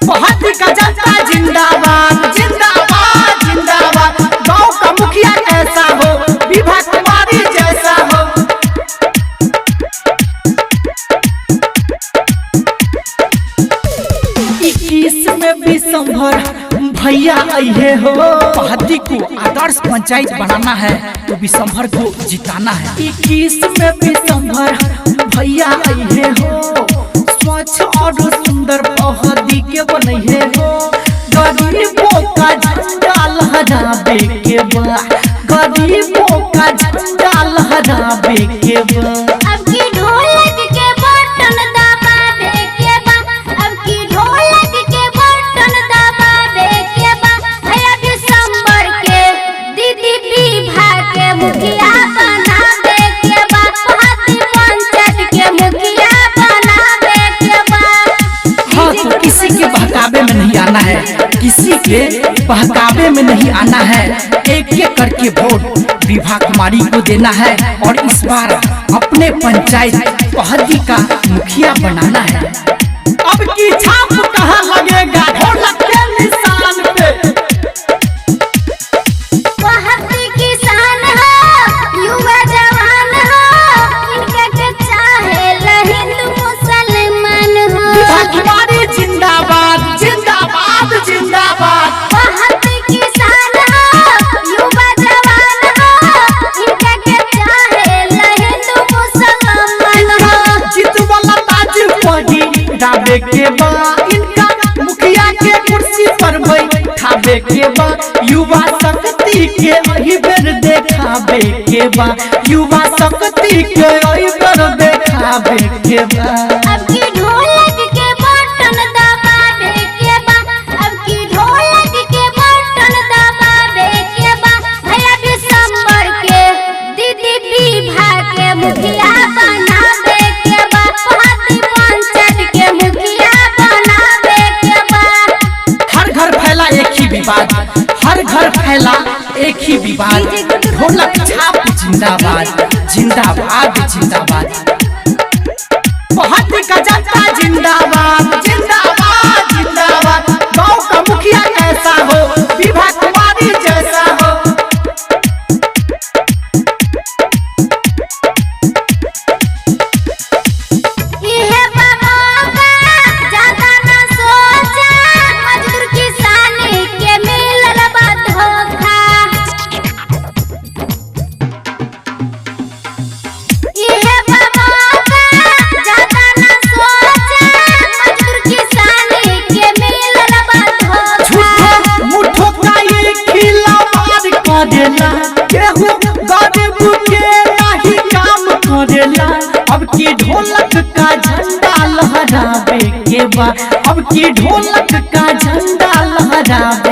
बहादी का जनता जिंदाबाद जिंदाबाद जिंदाबाद। गांव का मुखिया कैसा हो, विभा कुमारी जैसा हो। 21 में दिसंबर भैया आइए हो। बहादी को आदर्श पंचायत बनाना है तो दिसंबर को जिताना है। 21 में दिसंबर भैया आइए हो। स्वच्छ और सुंदर बहादी के बनइए हो। गरीबों का झंडा लहरावे के बा, गरीबों का झंडा लहरावे के बा। अब की ढोलक के बटन दबावे के बा, अब की ढोलक के बटन दबावे के बा। भैया दिसंबर के दीदी विभा के मुखिया बनावे के बा, बहादी पंचायत के मुखिया बनावे के बा। हाँ, तो किसी के बहकावे में नहीं आना है, किसी के बहकावे में नहीं आना है। एक एक करके वोट विभा कुमारी को देना है और इस बार अपने पंचायत बहादी का मुखिया बनाना है। अब की छाप कहाँ लगेगा, ढोलक के निशान पे। बहादी किसान हो, युवा जवान हो, इनके के चाहे हिंदू मुसलमान हो। विभा कुमारी जिंदाबाद जिंदाबाद जिंदाबाद। बहादी किसान हो, युवा जवान हो, इनके के चाहे हिंदू मुसलमान हो। जीत वाला ताज पही डाबे के बा, इनका मुखिया के कुर्सी पर बैठावे के बा। युवा शक्ति के अही बेर देखावे के बा, युवा शक्ति के अही बेर देखावे के बा। अब की ढोलक के बटन दबावे के बा, अब की ढोलक के बटन दबावे के बा। भैया दिसंबर के दीदी विभा के मुखिया बनावे के बा, बहादी पंचायत के मुखिया बनावे के बा। हर घर फैला एक ही विवाद, हर घर फैला एक ही विवाद। ढोलक छाप जिंदाबाद जिंदाबाद जिंदाबाद। बहादी का जनता जिंदाबाद जिंदाबाद जिंदाबाद। गांव का मुखिया कैसा हो, विभा कुमारी जैसा हो। इहे बाबा ज्यादा ना सोचा, मजदूर किसान के मिलल बा धोखा। इहे बाबा ज्यादा ना सोचा, मजदूर किसान के मिलल बा धोखा। झूठो मुठो का ये खिला मार करेला, केहू गरीब के नहीं काम करेला। अब की ढोलक का झंडा लहरावे के बा, अब की ढोलक का झंडा लहरावे